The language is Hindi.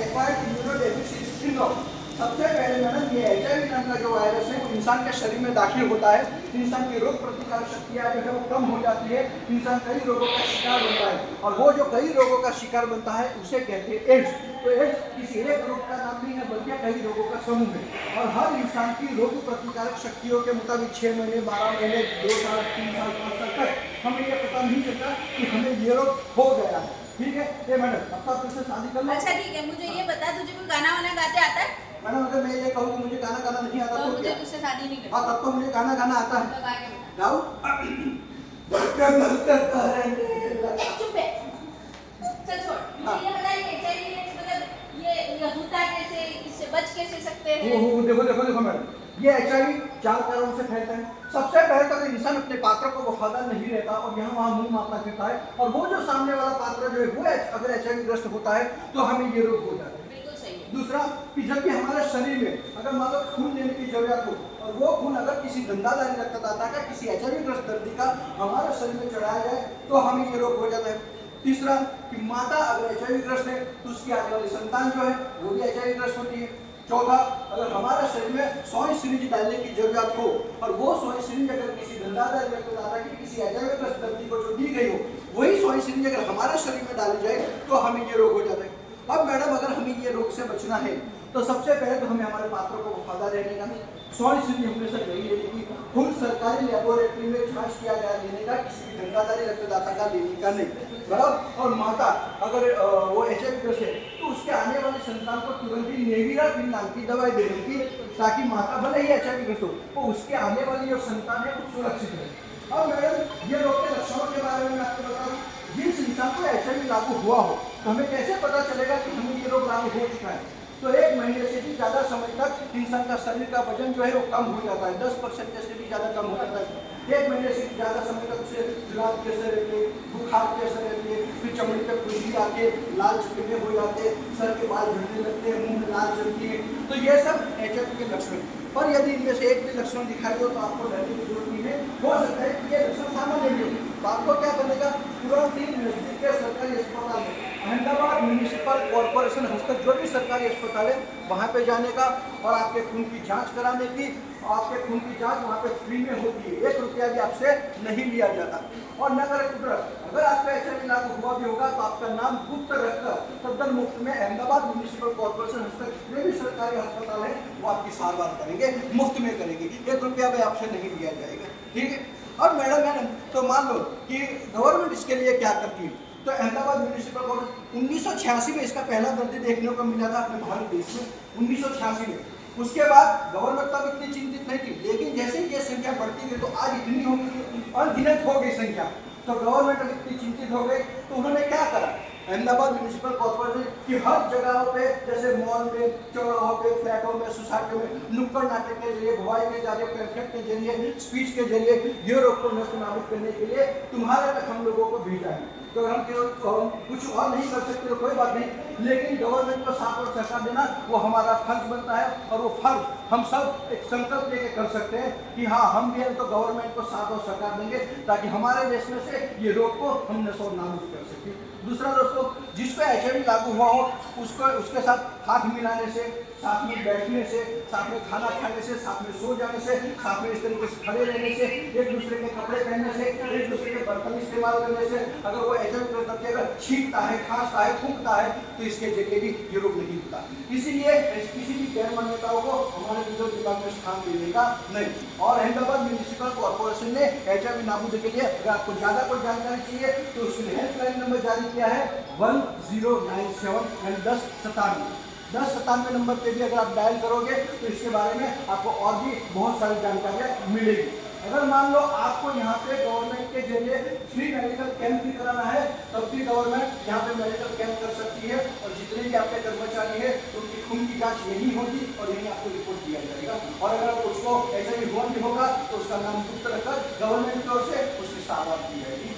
Acquired immunodeficiency syndrome. सबसे पहले मैडम ये HIV नाम का जो वायरस है वो इंसान के शरीर में दाखिल होता है, इंसान की रोग प्रतिकारक शक्तियाँ जो है वो कम हो जाती है, इंसान कई रोगों का शिकार बनता है, और वो जो कई रोगों का शिकार बनता है उसे कहते हैं एड्स। तो एड्स किसी एक रोग का नाम नहीं है बल्कि कई रोगों का समूह है, और हर इंसान की रोग प्रतिकारक शक्तियों के मुताबिक 6 महीने, 12 महीने, 2 साल, 3 साल, 5 साल तक हमें ये पता नहीं चलता कि हमें ये रोग हो गया है। ठीक है, ये मैडम अब तक तुझसे शादी कर लो। अच्छा ठीक है, मुझे ये बता, तुझे कोई गाना वाना गाते आता है? मैडम अगर मैं ये कहूँ कि मुझे गाना गाना नहीं आता तो तो मुझे तुझसे शादी नहीं करनी। हाँ तब तो मुझे गाना गाना आता है। तो गा के बता। गाओ। चुप है। चल छोड़। मुझे ये बता, ये HIV एड्स मतलब ये होता कैसे, इससे बच कैसे सकते हैं? देखो देखो देखो मैडम, ये HIV 4 कारणों से फैलता है। सबसे पहले तो अगर इंसान अपने पात्र को वफादार नहीं रहता और यहाँ वहाँ मुंह मारता फिरता है, और वो जो सामने वाला पात्र जो है वो अगर HIV ग्रस्त होता है तो हमें ये रोग हो जाता है। बिल्कुल सही है। दूसरा कि जब भी हमारे शरीर में अगर मान लो खून देने की जरूरत हो, और वो खून अगर किसी धंधादारी रक्तदाता का, किसी HIV ग्रस्त दर्दी का हमारे शरीर में चढ़ाया जाए तो हमें ये रोग हो जाता है। तीसरा कि माता अगर HIV ग्रस्त है तो उसकी आने वाली संतान जो है वो भी HIV ग्रस्त होती है। चौथा, अगर हमारे शरीर में सोई सिरिंज डालने की जरूरत हो, और वो सोई सिरिंज अगर किसी धंधादारी रक्तदाता की, किसी HIV ग्रस्त दर्दी को जो दी गई हो, वही सोई सिरिंज अगर हमारे शरीर में डाली जाए तो हमें ये रोग हो जाता है। अब मैडम अगर हमें ये रोग से बचना है तो सबसे पहले तो हमें हमारे पात्रों को वफादार रहने का, सोई सिरिंज हमेशा नहीं लेने की, खुद सरकारी लेबोरेटरी में जांच किया गया लेने का, किसी भी धंधादारी रक्तदाता का लेने का नहीं, बराबर। और माता अगर वो HIV ग्रस्त है तो उसके आने वाली संतान को तुरंत ही नेविरापिन नाम की दवाई देने की, ताकि माता भले ही HIV ग्रस्त हो तो उसके आने वाली जो संतान है वो सुरक्षित रहे। अब मैडम ये रोग के लक्षणों के बारे में मैं आपको बताऊं, जिस इंसान को HIV लागू हुआ हो तो हमें कैसे पता चलेगा कि हमें ये रोग लागू हो चुका है? तो 1 महीने से भी ज़्यादा समय तक इंसान का शरीर का वजन जो है वो कम हो जाता है, 10% से भी ज़्यादा कम हो जाता है। 1 महीने से भी ज़्यादा समय तक उसे जुलाब के असर रहते हैं, बुखार के असर रहती है, फिर चमड़ी पे खुजली आके लाल चुटके हो जाते हैं, सर के बाल झड़ने लगते हैं, मुंह में लाल चलती है। तो ये सब HIV के लक्षण हैं। पर यदि इनमें से एक भी लक्षण दिखाई दो तो आपको डरने की जरूरत नहीं है, हो सकता है कि ये लक्षण सामान्य नहीं हो। तो आपको क्या करने का, तुरंत ही नजदीक के सरकारी अस्पताल में, अहमदाबाद म्यूनिसिपल कॉर्पोरेशन हस्तक जो भी सरकारी अस्पताल है वहाँ पे जाने का, और आपके खून की जांच कराने की। आपके खून की जांच वहाँ पे फ्री में होती है, 1 रुपया भी आपसे नहीं लिया जाता। और नगर कुदरत, अगर आपका HIV लागू हुआ भी होगा तो आपका नाम गुप्त रखकर तद्दन मुफ्त में अहमदाबाद म्यूनिसिपल कॉर्पोरेशन हस्तक जितने भी सरकारी अस्पताल है वो आपकी सारवार करेंगे, मुफ्त में करेंगे, 1 रुपया भी आपसे नहीं लिया जाएगा। ठीक है। अब मैडम तो मान लो कि गवर्नमेंट इसके लिए क्या करती है, तो अहमदाबाद म्यूनिसिपल कॉर्पोरेशन 1986 में इसका पहला दर्ज देखने को मिला था अपने भारत देश में, 1986 में। उसके बाद गवर्नमेंट तब इतनी चिंतित नहीं थी, लेकिन जैसे ही ये संख्या बढ़ती गई तो आज इतनी हो गई, अनगिनत हो गई संख्या, तो गवर्नमेंट इतनी चिंतित हो गई तो उन्होंने क्या करा, अहमदाबाद म्यूनिसिपल कॉर्पोरेशन की हर जगहों पे, जैसे मॉल में, चौराहों पे, फ्लैटों में, सोसाइटियों में नुक्कड़ नाटक के जरिए, भवाई के जरिए, पैम्फलेट के जरिए, स्पीच के जरिए ये रोग को नष्ट नाबूद करने के लिए तुम्हारे तक हम लोगों को भेजा है। तो हम कुछ और नहीं कर सकते तो कोई बात नहीं, लेकिन गवर्नमेंट को साथ और सहकार देना वो हमारा फर्ज बनता है, और वो फर्ज हम सब एक संकल्प लेके कर सकते हैं कि हाँ हम भी हैं तो गवर्नमेंट को साथ और सहकार देंगे, ताकि हमारे देश में से ये रोग को हम नष्ट नाबूद कर सकें। दूसरा दोस्तों, जिसको HIV लागू हुआ हो उसके साथ हाथ मिलाने से, साथ में बैठने से, साथ में खाना खाने से, साथ में सो जाने से, साथ में इस तरीके से खड़े रहने से, एक दूसरे के कपड़े पहनने से, एक दूसरे के बर्तन इस्तेमाल करने से, अगर वो HIV ग्रस्त अगर छींकता है, खांसता है, थूकता है तो इसके जरिए भी ये रोग नहीं होता। इसीलिए किसी भी गैर मान्यताओं को हमारे बुजुर्ग दिमाग में स्थान देने का नहीं। और अहमदाबाद म्यूनिसिपल कॉर्पोरेशन ने HIV नाबूदी के लिए अगर आपको ज़्यादा कोई जानकारी चाहिए तो उसने हेल्पलाइन नंबर जारी किया है 1097 एंड 1097 नंबर पे भी अगर आप डायल करोगे तो इसके बारे में आपको और भी बहुत सारी जानकारियाँ मिलेगी। अगर मान लो आपको यहाँ पे गवर्नमेंट के जरिए फ्री मेडिकल कैंप भी कराना है तब भी गवर्नमेंट यहाँ पे मेडिकल कैंप कर सकती है, और जितने भी आपके कर्मचारी है उनकी खून की जांच यही होगी और यही आपको रिपोर्ट दिया जाएगा। और अगर उसको ऐसा भी हुआ भी होगा तो उसका नाम गुप्त रखकर गवर्नमेंट की ओर से उसकी सारवार की जाएगी।